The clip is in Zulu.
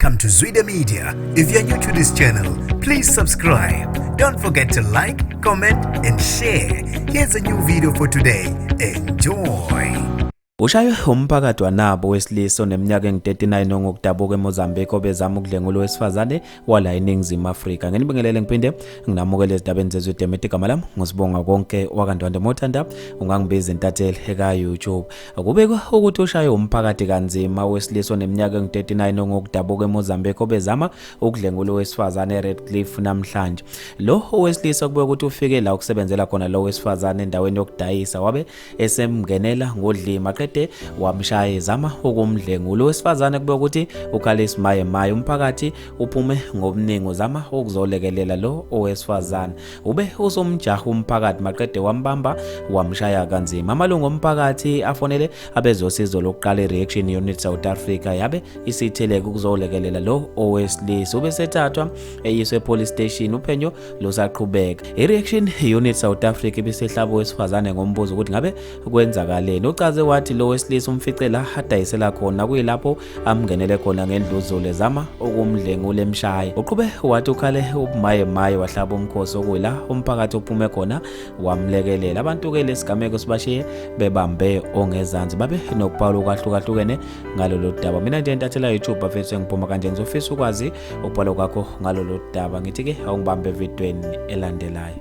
Welcome to Zwida Media. If you're new to this channel, please subscribe. Don't forget to like, comment and share. Here's a new video for today. Enjoy. Ushaye umphakathi wanabo wesilisa oneminyaka engu-39 ngokudabuka eMozambique obezama ukudlengula owesifazane wala eNingizimu Afrika. Ngenibingelele ngiphinde nginamukele ezindabeni zezwe igama lami ngosibonga konke wakandwande mothanda ungangibiza intatheli eka YouTube. Kubekwa ukuthi ushaye umphakathi kanzima wesilisa oneminyaka engu-39 ngokudabuka eMozambique obezama ukudlengula owesifazane eRedcliffe namhlanje. Lo owesilisa kubekwa ukuthi ufike la ukusebenzela khona lo wesifazane endaweni yokudayisa wabe esemngenela ngodlima wamshaya ezama ukumdlengula owesifazane kube ukuthi uKhalisi Maye umphakathi uphume ngobuningi uzama ukuzolekelela lo owesifazane ube usomjaha umphakathi maqede wambamba wamshaya kanzima. Amalungu omphakathi afonele abezosizo lokuqala iReaction Unit South Africa yabe isitheleke ukuzolekelela lo owesilisa ube sethathwa eyiswe police station uphenyo losaqhubeka. iReaction Unit South Africa ibisehlaba owesifazane ngombuzo ukuthi ngabe kwenzakaleni. Uchaze wathi lo wesilisa umficela adayisela khona kuyilapho amngenele khona ngendluzule zama ukumdlengula emshaya. Uqhube wathi ukhale uMaye wahlaba umkhosi okuyila umphakathi ophume khona wamlekelela. Abantu ke lesigameko sibashiye bebambe ongezansi babe nokubhala okwahlukene ngalolu daba. Mina nje intathela YouTube bafethu ngiphuma kanje ngizofisa ukwazi ukubhala kwakho ngalolu daba. Ngithi ke awungibambe evidweni elandelayo.